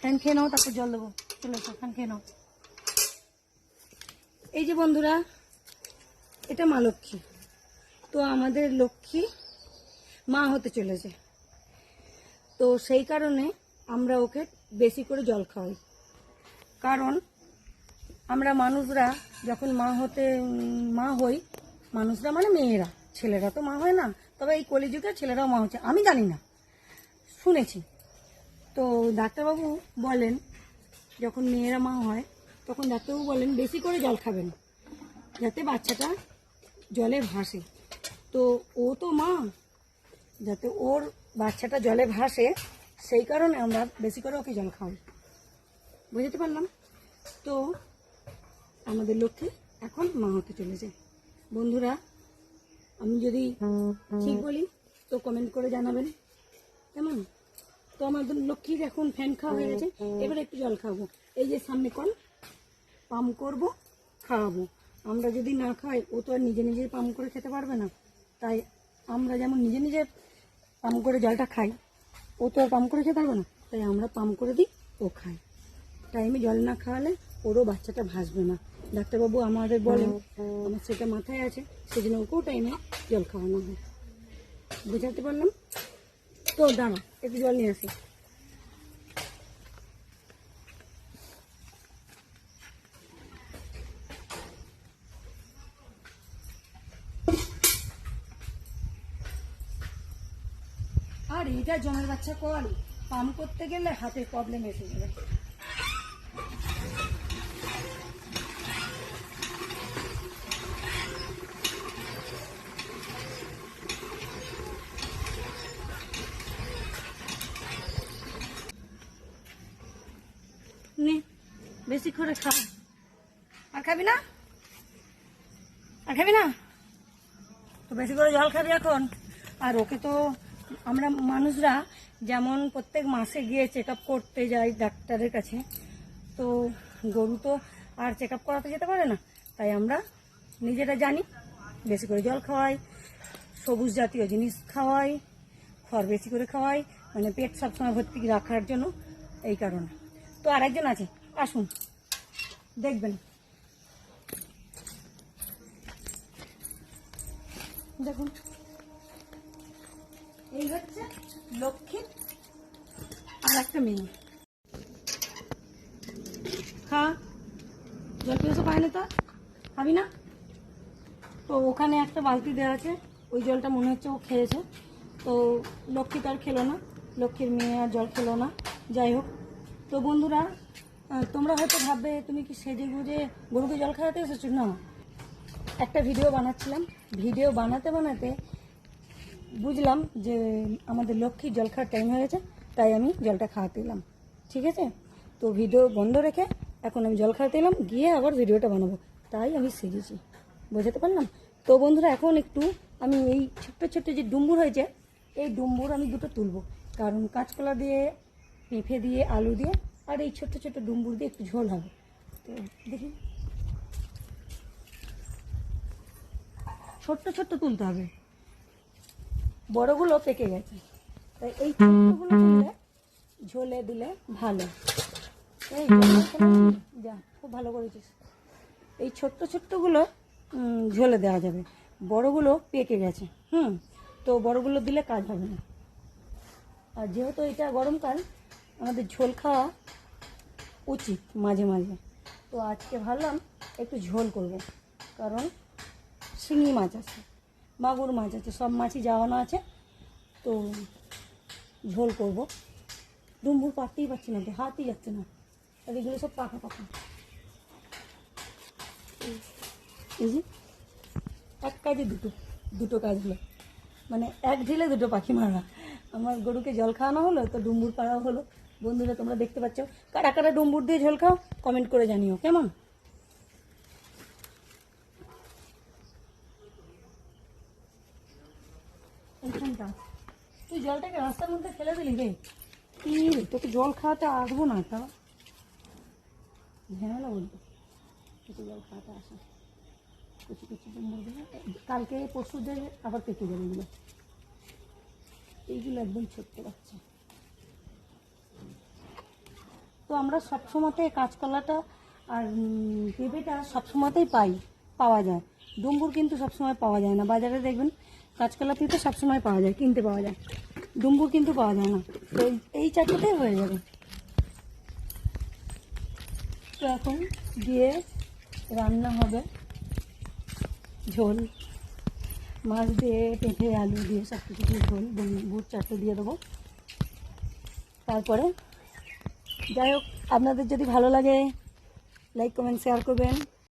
Fan খেয়ে নাও, তারপর জল দেবো। চলে এসো, ফ্যান খেয়ে নাও। এই যে বন্ধুরা, এটা মা লক্ষ্মী। তো আমাদের লক্ষ্মী মা হতে চলেছে, তো সেই কারণে আমরা ওকে বেশি করে জল খাওয়াই। কারণ আমরা মানুষরা যখন মা হই, মানুষরা মানে মেয়েরা, ছেলেরা তো মা হয় না। তবে এই কলিযুগে ছেলেরাও মা হচ্ছে, আমি জানি না, শুনেছি। তো ডাক্তারবাবু বলেন যখন মেয়েরা মা হয় তখন ডাক্তারবাবু বলেন বেশি করে জল খাবেন, যাতে বাচ্চাটা জলে ভাসে। তো ও তো মা, যাতে ওর বাচ্চাটা জলে ভাসে, সেই কারণে আমরা বেশি করে ওকে জল খাওয়াই। বুঝতে পারলাম? তো আমাদের লক্ষ্যে এখন মা হতে চলেছে। বন্ধুরা, আমি যদি ঠিক বলি তো কমেন্ট করে জানাবেন, কেমন? তো আমাদের লক্ষ্মীর এখন ফ্যান খাওয়া হয়ে গেছে, এবার একটু জল খাবো। এই যে সামনে কল, পাম্প করব, খাওয়াবো। আমরা যদি না খাই, ও তো আর নিজে নিজে পাম্প করে খেতে পারবে না। তাই আমরা যেমন নিজে নিজে পাম্প করে জলটা খাই, ও তো আর পাম্প করে খেতে পারবে না। তাই আমরা পাম্প করে দিই, ও খায়। টাইমে জল না খাওয়ালে ওরও বাচ্চাটা ভাসবে না। ডাক্তারবাবু আমাদের বলেন, আমার সেটা মাথায় আছে, সেই জন্য ওকেও টাইমে জল খাওয়ানো হয়। বুঝাতে পারলাম তো? দাঁড়া, একটু জল নিয়ে আসি। আর এটা জমের বাচ্চা কল, পাম্প করতে গেলে হাতের প্রবলেম এসে যাবে। নে, বেশি করে খা। আর খাবি না? আর খাবি না? তো বেশি করে জল খাবি এখন। আর ওকে তো আমরা মানুষরা যেমন প্রত্যেক মাসে গিয়ে চেক আপ করতে যাই ডাক্তারের কাছে, তো গরু তো আর চেক আপ করাতে যেতে পারে না। তাই আমরা নিজেরা জানি, বেশি করে জল খাওয়াই, সবুজ জাতীয় জিনিস খাওয়াই, খড় বেশি করে খাওয়াই, মানে পেট সবসময় ভর্তি রাখার জন্য, এই কারণে। তো আরেকজন আছে, আসুন দেখবেন। দেখুন, এই হচ্ছে লক্ষ্মী আর একটা মেয়ে। খা, জল পিয়াসা পায় না, তা খাবি না? তো ওখানে একটা বালতি দেওয়া আছে, ওই জলটা মনে হচ্ছে ও খেয়েছে। তো লক্ষ্মী তো আর খেলো না, লক্ষ্মীর মেয়ে আর জল খেলো না। যাই হোক, তো বন্ধুরা, তোমরা হয়তো ভাববে তুমি কি সেজে গুজে গরুকে জল খাওয়াতে এসেছো। না, একটা ভিডিও বানাচ্ছিলাম, ভিডিও বানাতে বানাতে বুঝলাম যে আমাদের লক্ষ্মীর জল খাওয়ার টাইম হয়ে গেছে, তাই আমি জলটা খাওয়াতে এলাম। ঠিক আছে? তো ভিডিও বন্ধ রেখে এখন আমি জল খাওয়াতে এলাম, গিয়ে আবার ভিডিওটা বানাবো, তাই আমি সেজেছি। বোঝাতে পারলাম? তো বন্ধুরা, এখন একটু আমি এই ছোট্ট ছোট্ট যে ডুম্বুর হয়েছে, এই ডুম্বুর আমি দুটো তুলবো। কারণ কাঁচকলা দিয়ে, পেঁপে দিয়ে, আলু দিয়ে আর এই ছোট্ট ছোট্ট ডুম্বুর দিয়ে একটু ঝোল হবে। তো দেখি, ছোট্ট ছোট্ট তুলতে হবে, বড়গুলো পেকে গেছে। তাই এই ছোট্টগুলো তুললে ঝোলে দিলে ভালো। এই যা, খুব ভালো করেছিস। এই ছোট্ট ছোট্টগুলো ঝোলে দেওয়া যাবে, বড়গুলো পেকে গেছে। তো বড়গুলো দিলে কাজ হবে না। আর যেহেতু এটা গরমকাল, আমাদের ঝোল খাওয়া উচিত মাঝে মাঝে। তো আজকে ভাবলাম একটু ঝোল করব, কারণ শিঙি মাছ আছে, মাগুর মাছ আছে, সব মাছই যাওয়ানো আছে। তো ঝোল করব। ডুম্বুর পাততেই পারছি না, তো হাতই যাচ্ছে না, আর এগুলো সব পাকা পাকা। এই যে এক কাজে দুটো কাজ হলো, মানে এক ঢিলে দুটো পাখি মারা। আমার গরুকে জল খাওয়ানো হলো, তো ডুম্বুর পাড়াও হলো। বন্ধুরা, তোমরা দেখতে পাচ্ছ, কারা কারা ডুম্বুর দিয়ে ঝোল খাও কমেন্ট করে জানিও, কেমন? এইখানটা তুই জলটাকে রাস্তার মধ্যে ফেলে দিলি রে, কি রে, তোকে জল খাওয়াতে আসবো না, তা ঝামেলা বলতো, তোকে জল খাওয়াতে আসা। কুচি কুচি ডুম্বুর দিলে কালকে পরশু দেবে, আবার পেকে যাবে এগুলো। এইগুলো একদম ছোট্ট বাচ্চা। তো আমরা সবসময়তে কাঁচকলাটা আর পেঁপেটা সবসময়তেই পাওয়া যায়। ডুমুর কিন্তু সবসময় পাওয়া যায় না। বাজারে দেখবেন কাঁচকলা পেঁপে সবসময় পাওয়া যায়, কিনতে পাওয়া যায়, ডুমুর কিন্তু পাওয়া যায় না। তো এই চারটেতেই হয়ে যাবে। তো এখন দিয়ে রান্না হবে ঝোল, মাছ দিয়ে, পেঁপে, আলু দিয়ে, সব কিছু দিয়ে ঝোল, বুট চারটে দিয়ে দেবো। তারপরে যাই হোক, আপনাদের যদি ভালো লাগে লাইক কমেন্ট শেয়ার করবেন।